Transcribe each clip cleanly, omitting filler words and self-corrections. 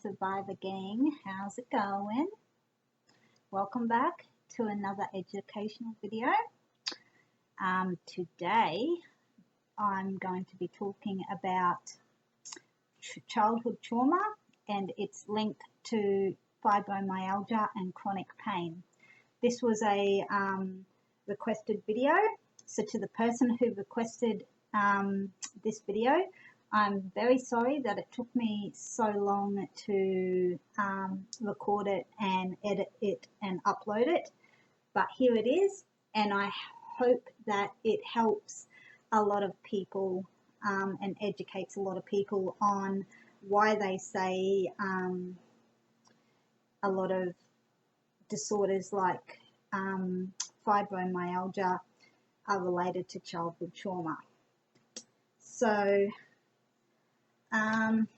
Surviva gang, how's it going? Welcome back to another educational video. Today I'm going to be talking about childhood trauma and its linked to fibromyalgia and chronic pain. This was a requested video, so to the person who requested this video, I'm very sorry that it took me so long to record it and edit it and upload it, but here it is, and I hope that it helps a lot of people and educates a lot of people on why they say a lot of disorders like fibromyalgia are related to childhood trauma. So I'm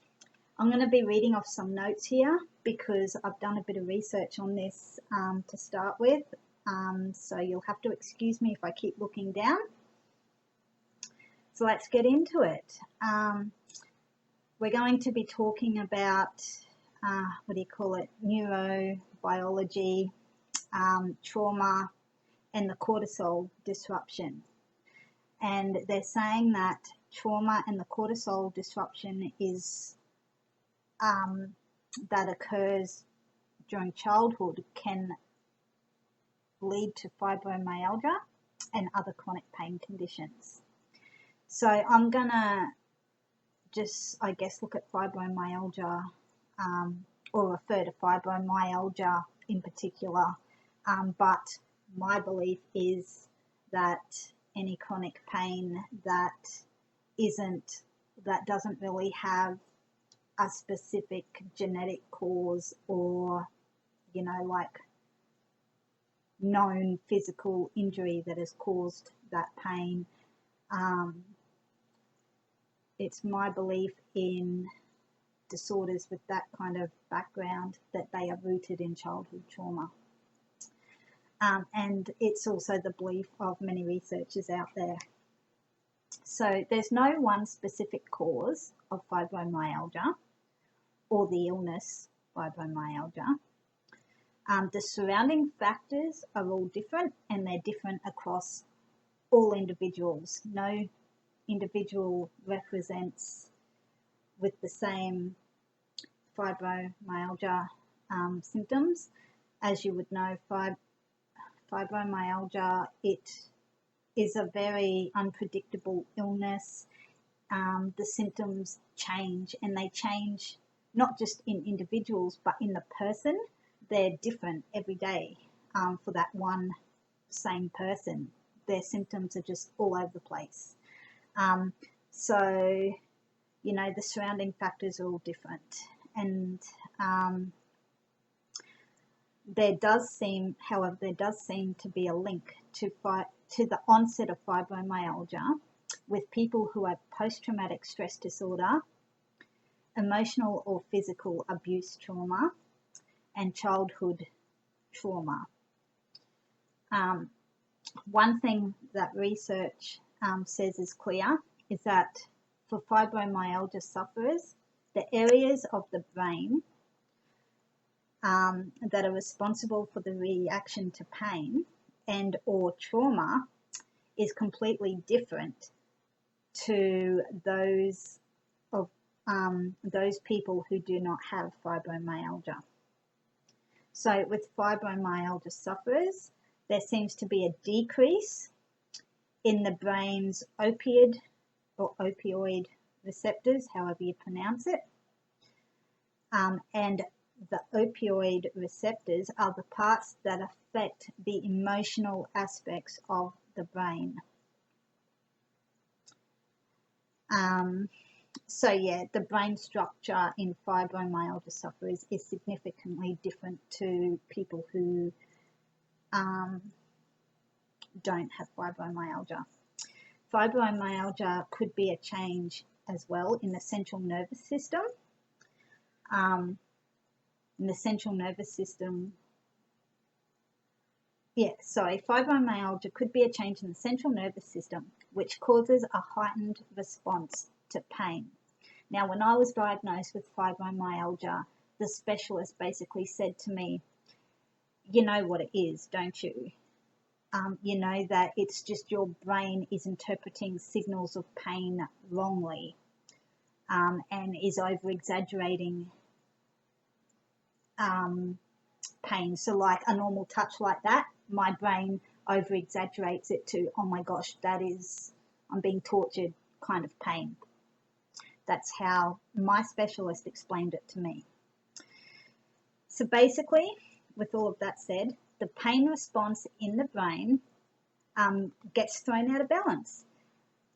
going to be reading off some notes here because I've done a bit of research on this to start with, so you'll have to excuse me if I keep looking down. So let's get into it. We're going to be talking about, neurobiology, trauma, and the cortisol disruption. And they're saying that trauma and the cortisol disruption is that occurs during childhood can lead to fibromyalgia and other chronic pain conditions. So I'm gonna just, look at fibromyalgia or refer to fibromyalgia in particular, but my belief is that any chronic pain that doesn't really have a specific genetic cause or, like known physical injury that has caused that pain. It's my belief in disorders with that kind of background that they are rooted in childhood trauma. And it's also the belief of many researchers out there. So there's no one specific cause of fibromyalgia or the illness fibromyalgia. The surrounding factors are all different, and they're different across all individuals. No individual represents with the same fibromyalgia symptoms. As you would know, fibromyalgia, it is a very unpredictable illness. The symptoms change, and they change not just in individuals but in the person. They're different every day for that one same person. Their symptoms are just all over the place. So, the surrounding factors are all different. And there does seem to be a link to the onset of fibromyalgia with people who have post-traumatic stress disorder, emotional or physical abuse trauma, and childhood trauma. One thing that research says is clear is that for fibromyalgia sufferers, the areas of the brain that are responsible for the reaction to pain and or trauma is completely different to those people who do not have fibromyalgia. So with fibromyalgia sufferers, there seems to be a decrease in the brain's opioid receptors, however you pronounce it. And the opioid receptors are the parts that affect the emotional aspects of the brain. So yeah, the brain structure in fibromyalgia sufferers is significantly different to people who don't have fibromyalgia. Fibromyalgia could be a change as well in the central nervous system. Fibromyalgia could be a change in the central nervous system, which causes a heightened response to pain. Now, when I was diagnosed with fibromyalgia, the specialist basically said to me, you know what it is, don't you? You know that it's just your brain is interpreting signals of pain wrongly, and is over exaggerating pain. So like a normal touch like that, my brain over exaggerates it to, oh my gosh, that is, I'm being tortured kind of pain. That's how my specialist explained it to me. So basically, with all of that said, the pain response in the brain gets thrown out of balance.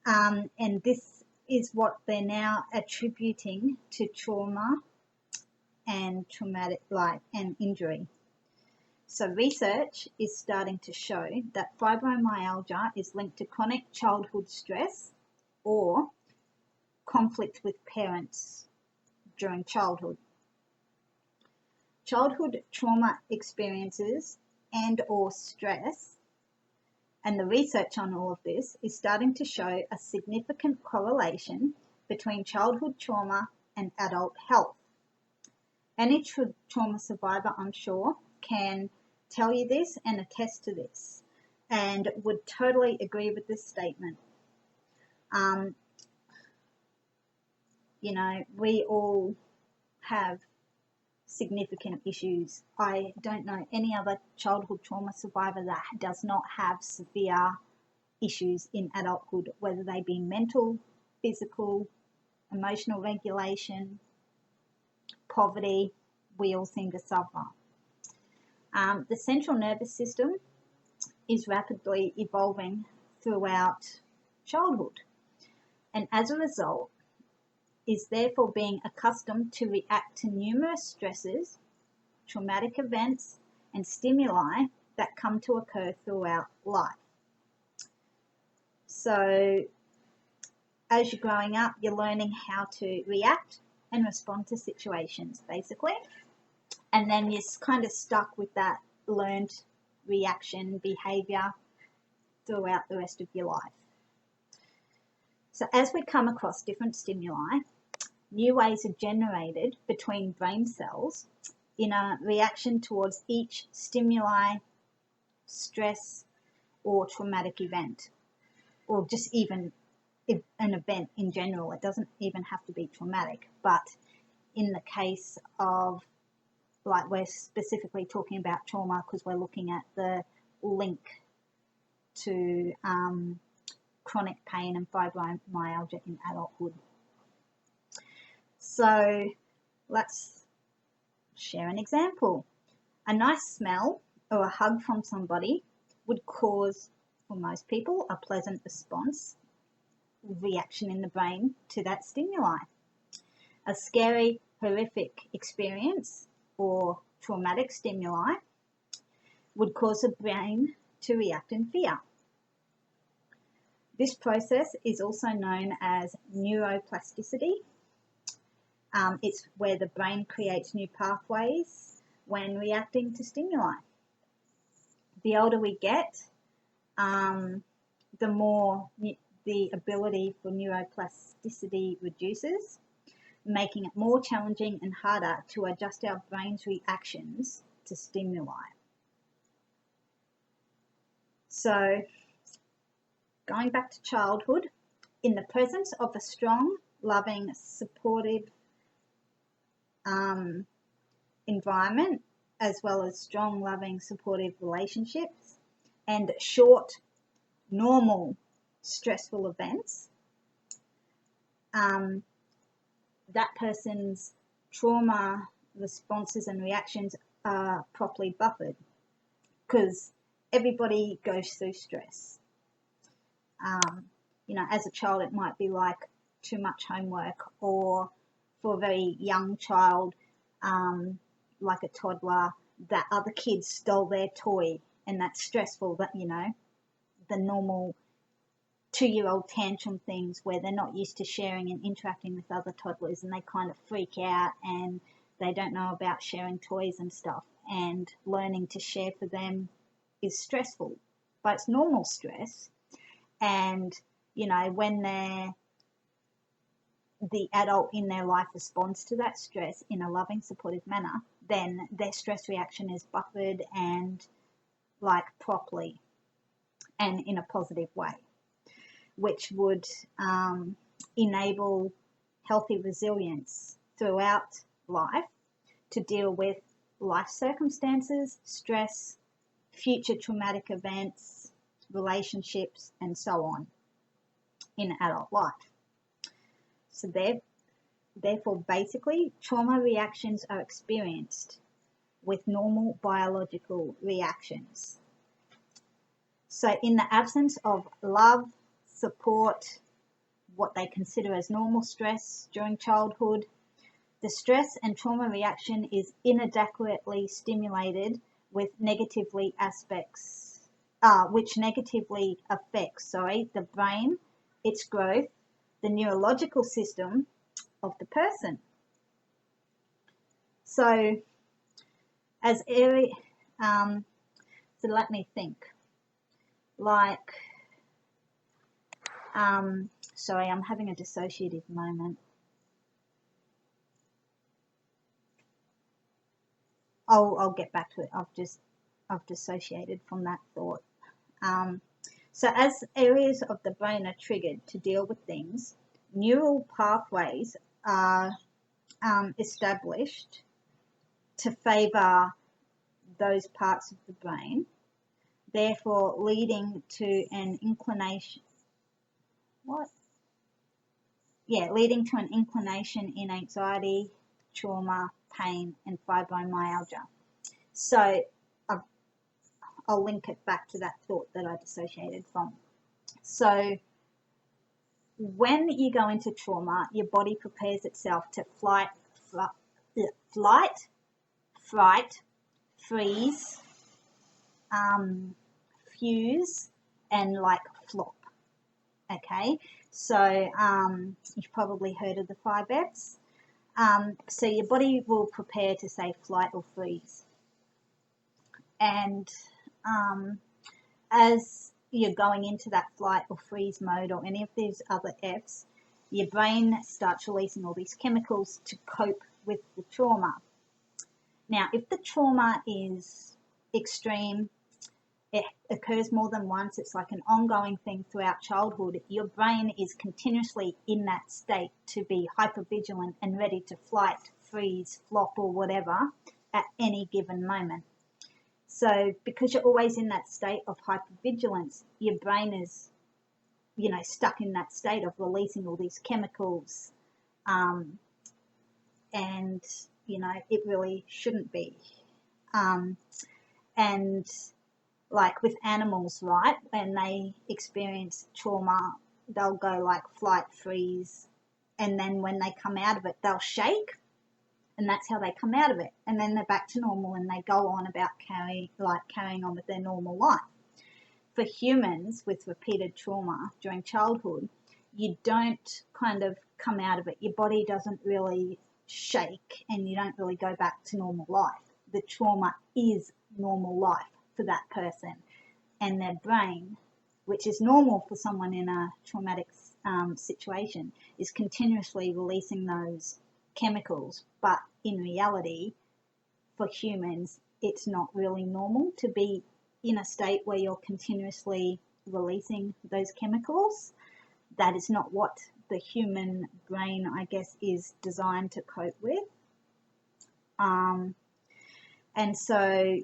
And this is what they're now attributing to trauma and traumatic and injury. So research is starting to show that fibromyalgia is linked to chronic childhood stress or conflict with parents during childhood. Childhood trauma experiences and or stress, and the research on all of this is starting to show a significant correlation between childhood trauma and adult health. Any trauma survivor, I'm sure, can tell you this and attest to this, and would totally agree with this statement. You know, we all have significant issues. I don't know any other childhood trauma survivor that does not have severe issues in adulthood, whether they be mental, physical, emotional regulation, poverty. We all seem to suffer. The central nervous system is rapidly evolving throughout childhood, and as a result is therefore being accustomed to react to numerous stresses, traumatic events, and stimuli that come to occur throughout life. So as you're growing up, you're learning how to react and respond to situations, basically. And then you're kind of stuck with that learned reaction behavior throughout the rest of your life. So as we come across different stimuli, new ways are generated between brain cells in a reaction towards each stimuli, stress, or traumatic event, or just even an event in general. It doesn't even have to be traumatic, but in the case of, like, we're specifically talking about trauma because we're looking at the link to chronic pain and fibromyalgia in adulthood. So let's share an example. A nice smell or a hug from somebody would cause, for most people, a pleasant response, reaction in the brain to that stimuli. A scary, horrific experience or traumatic stimuli would cause the brain to react in fear. This process is also known as neuroplasticity. It's where the brain creates new pathways when reacting to stimuli. The older we get, the more the ability for neuroplasticity reduces, making it more challenging and harder to adjust our brain's reactions to stimuli. So, going back to childhood, in the presence of a strong, loving, supportive environment, as well as strong, loving, supportive relationships, and short, normal, stressful events, that person's trauma responses and reactions are properly buffered, because everybody goes through stress. You know, as a child, it might be like too much homework, or for a very young child, like a toddler, that other kids stole their toy, and that's stressful. That, you know, the normal 2-year-old tantrum things where they're not used to sharing and interacting with other toddlers, and they kind of freak out and they don't know about sharing toys and stuff, and learning to share for them is stressful, but it's normal stress. And, you know, when the adult in their life responds to that stress in a loving, supportive manner, then their stress reaction is buffered and like properly and in a positive way, which would enable healthy resilience throughout life to deal with life circumstances, stress, future traumatic events, relationships, and so on in adult life. So therefore, basically, trauma reactions are experienced with normal biological reactions. So in the absence of love, support, what they consider as normal stress during childhood, the stress and trauma reaction is inadequately stimulated with which negatively affects the brain, its growth, the neurological system of the person. So so let me think. Sorry, I'm having a dissociative moment. I'll get back to it. I've dissociated from that thought. So as areas of the brain are triggered to deal with things, neural pathways are established to favour those parts of the brain, therefore leading to an inclination in anxiety, trauma, pain, and fibromyalgia. So I'll link it back to that thought that I dissociated from. So when you go into trauma, your body prepares itself to flight, fright, freeze, fuse, and like flop. Okay, so you've probably heard of the 5 Fs. So your body will prepare to say flight or freeze. And as you're going into that flight or freeze mode or any of these other Fs, your brain starts releasing all these chemicals to cope with the trauma. Now, if the trauma is extreme, it occurs more than once, it's like an ongoing thing throughout childhood, your brain is continuously in that state to be hypervigilant and ready to flight, freeze, flop, or whatever at any given moment. So because you're always in that state of hypervigilance, your brain is, stuck in that state of releasing all these chemicals, and, it really shouldn't be. And like with animals, right, when they experience trauma, they'll go like flight, freeze, and then when they come out of it, they'll shake, and that's how they come out of it. And then they're back to normal and they go on about carrying on with their normal life. For humans with repeated trauma during childhood, you don't kind of come out of it. Your body doesn't really shake and you don't really go back to normal life. The trauma is normal life for that person, and their brain, which is normal for someone in a traumatic situation, is continuously releasing those chemicals. But in reality, for humans, it's not really normal to be in a state where you're continuously releasing those chemicals. That is not what the human brain, I guess, is designed to cope with. And so,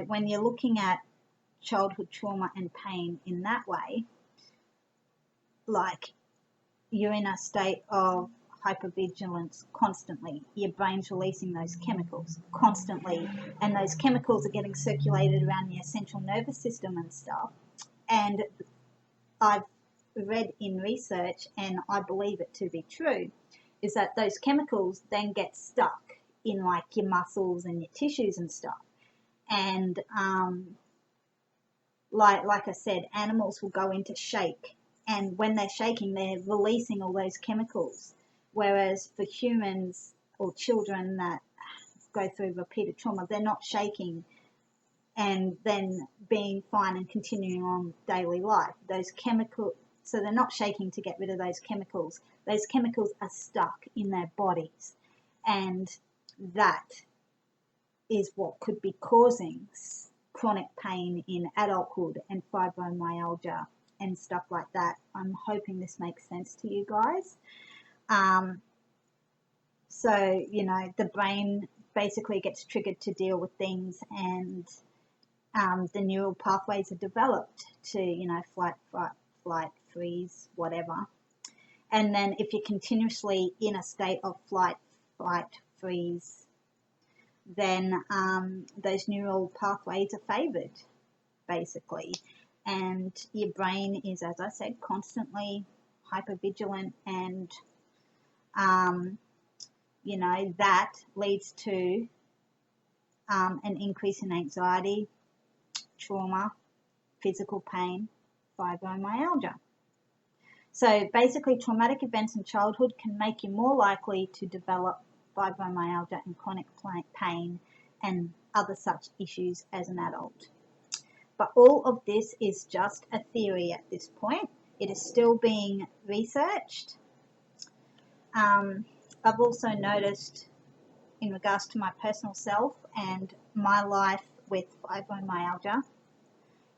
when you're looking at childhood trauma and pain in that way, like you're in a state of hypervigilance constantly. Your brain's releasing those chemicals constantly, and those chemicals are getting circulated around your central nervous system and stuff. And I've read in research, and I believe it to be true, is that those chemicals then get stuck in like your muscles and your tissues and stuff. And like I said, animals will go into shake, and when they're shaking, they're releasing all those chemicals. Whereas for humans or children that go through repeated trauma, they're not shaking and then being fine and continuing on daily life. Those chemicals So they're not shaking to get rid of those chemicals. Those chemicals are stuck in their bodies, and that is what could be causing chronic pain in adulthood and fibromyalgia and stuff like that. I'm hoping this makes sense to you guys. So, you know, the brain basically gets triggered to deal with things, and the neural pathways are developed to, you know, flight, freeze, whatever. And then if you're continuously in a state of flight, freeze, then those neural pathways are favored, basically. And your brain is, as I said, constantly hypervigilant, and, you know, that leads to an increase in anxiety, trauma, physical pain, fibromyalgia. So basically, traumatic events in childhood can make you more likely to develop fibromyalgia and chronic pain and other such issues as an adult. But all of this is just a theory at this point. It is still being researched. I've also noticed, in regards to my personal self and my life with fibromyalgia,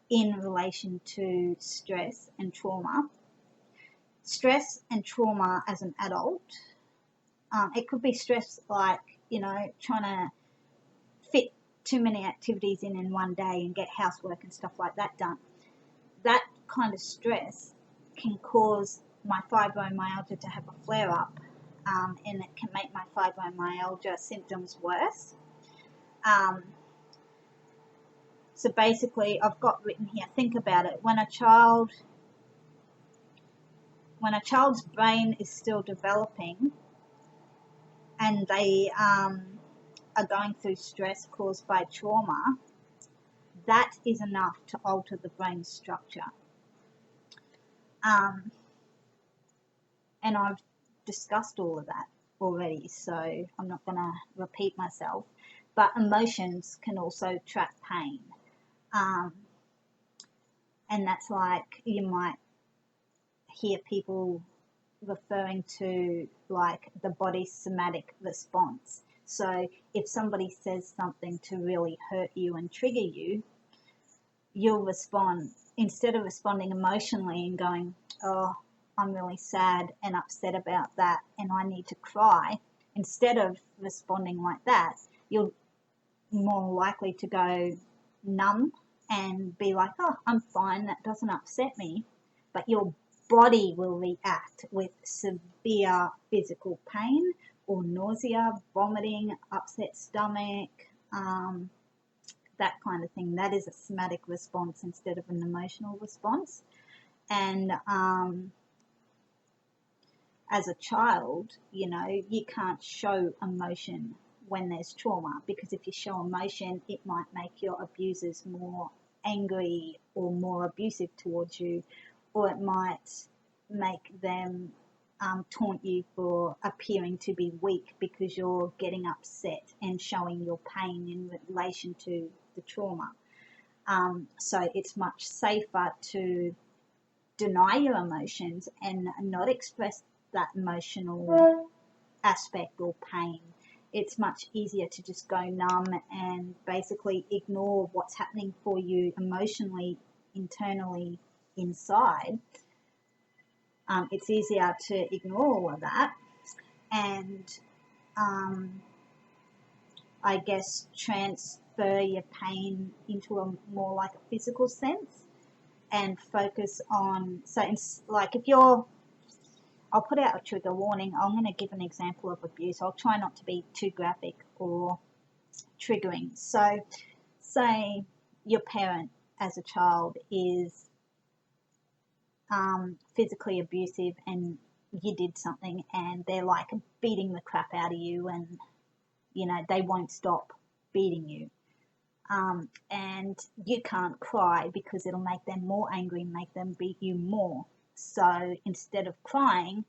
in relation to stress and trauma. Stress and trauma as an adult, it could be stress like, you know, trying to fit too many activities in one day and get housework and stuff like that done. That kind of stress can cause my fibromyalgia to have a flare-up, and it can make my fibromyalgia symptoms worse. So basically, I've got written here, think about it. When a child's brain is still developing and they are going through stress caused by trauma, that is enough to alter the brain structure. And I've discussed all of that already, so I'm not going to repeat myself. But emotions can also trap pain. And that's like, you might hear people referring to like the body's somatic response. So if somebody says something to really hurt you and trigger you, you'll respond, instead of responding emotionally and going, oh, I'm really sad and upset about that and I need to cry. Instead of responding like that, you're more likely to go numb and be like, oh, I'm fine, that doesn't upset me. But your body will react with severe physical pain or nausea, vomiting, upset stomach, that kind of thing. That is a somatic response instead of an emotional response. And as a child, you know, you can't show emotion when there's trauma, because if you show emotion, it might make your abusers more angry or more abusive towards you, or it might make them taunt you for appearing to be weak because you're getting upset and showing your pain in relation to the trauma. So it's much safer to deny your emotions and not express that emotional aspect or pain. It's much easier to just go numb and basically ignore what's happening for you emotionally, internally, inside. It's easier to ignore all of that and I guess transfer your pain into a more like a physical sense and focus on, so it's like if you're, I'll put out a trigger warning. I'm going to give an example of abuse. I'll try not to be too graphic or triggering. So say your parent as a child is physically abusive and you did something and they're like beating the crap out of you and, you know, they won't stop beating you. And you can't cry because it'll make them more angry and make them beat you more. So instead of crying,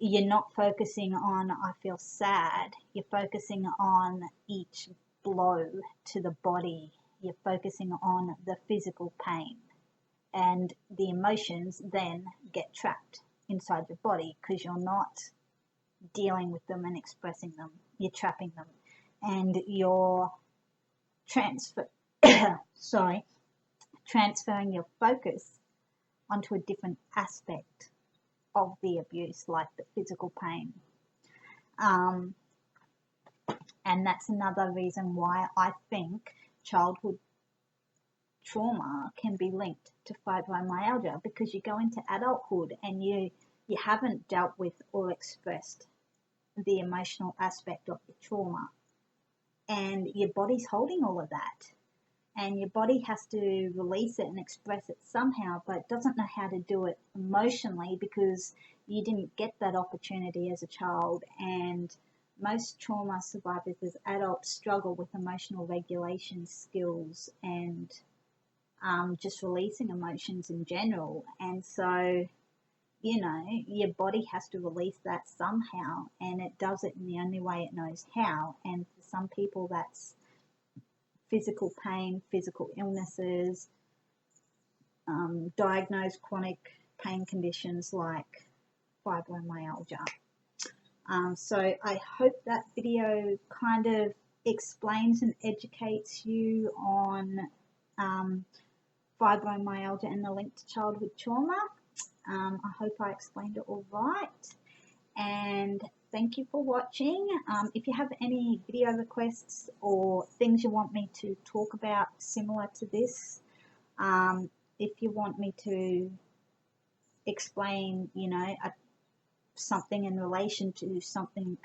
you're not focusing on, I feel sad. You're focusing on each blow to the body. You're focusing on the physical pain. and the emotions then get trapped inside your body because you're not dealing with them and expressing them. You're trapping them, and you're transferring your focus onto a different aspect of the abuse, like the physical pain. And that's another reason why I think childhood trauma can be linked to fibromyalgia, because you go into adulthood and you haven't dealt with or expressed the emotional aspect of the trauma, and your body's holding all of that, and your body has to release it and express it somehow, but it doesn't know how to do it emotionally because you didn't get that opportunity as a child. And most trauma survivors as adults struggle with emotional regulation skills and just releasing emotions in general. And so, you know, your body has to release that somehow, and it does it in the only way it knows how. And for some people, that's physical pain, physical illnesses, diagnosed chronic pain conditions like fibromyalgia. So I hope that video kind of explains and educates you on fibromyalgia and the link to childhood trauma. I hope I explained it all right. And thank you for watching. If you have any video requests or things you want me to talk about similar to this, if you want me to explain, you know, something in relation to something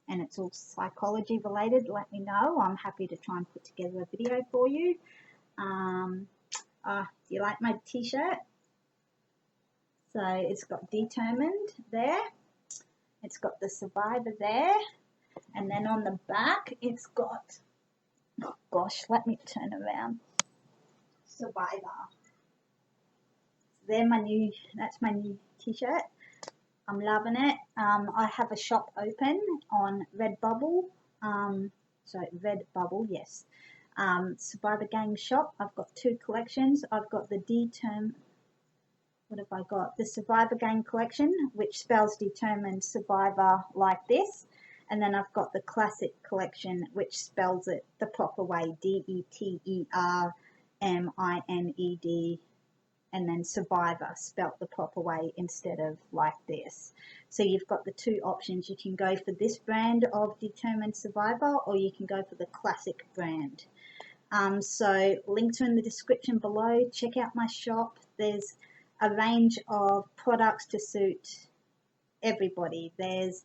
and it's all psychology related, let me know. I'm happy to try and put together a video for you. You like my t-shirt? So it's got Determined there. It's got the Surviva there. And then on the back, it's got, oh gosh, let me turn around. Surviva. That's my new t-shirt. I'm loving it. I have a shop open on Redbubble. Redbubble, yes. Survivor Gang shop. I've got two collections. I've got the what have I got? The Survivor Gang collection, which spells Determined Survivor like this. And then I've got the Classic collection, which spells it the proper way, DETERMINED, and then Survivor spelt the proper way instead of like this. So you've got the two options. You can go for this brand of Determined Survivor, or you can go for the Classic brand. So links are in the description below. Check out my shop. There's a range of products to suit everybody. There's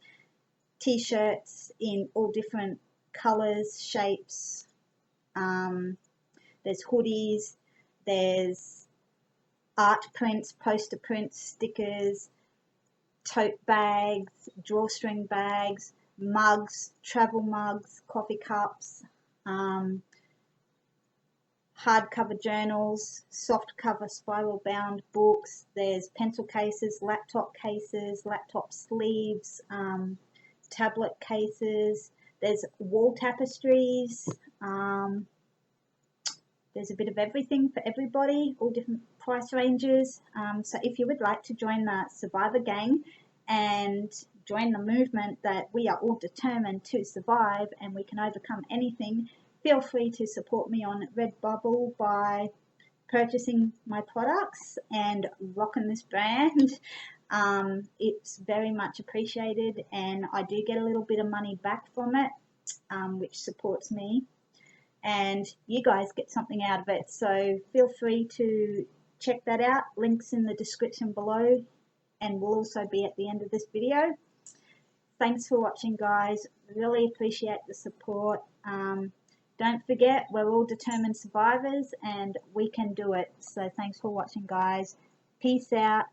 t-shirts in all different colors, shapes. There's hoodies. There's art prints, poster prints, stickers, tote bags, drawstring bags, mugs, travel mugs, coffee cups, hardcover journals, soft cover spiral bound books. There's pencil cases, laptop sleeves, tablet cases. There's wall tapestries. There's a bit of everything for everybody, all different price ranges. So if you would like to join the Survivor Gang and join the movement that we are all determined to survive and we can overcome anything, feel free to support me on Redbubble by purchasing my products and rocking this brand. It's very much appreciated, and I do get a little bit of money back from it, which supports me. And you guys get something out of it. So feel free to check that out. Links in the description below, and will also be at the end of this video. Thanks for watching, guys. Really appreciate the support. Don't forget, we're all determined survivors and we can do it. So thanks for watching, guys. Peace out.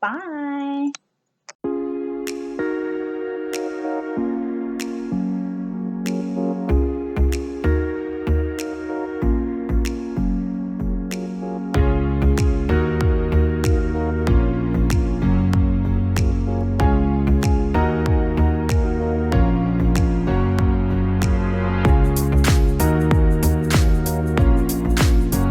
Bye.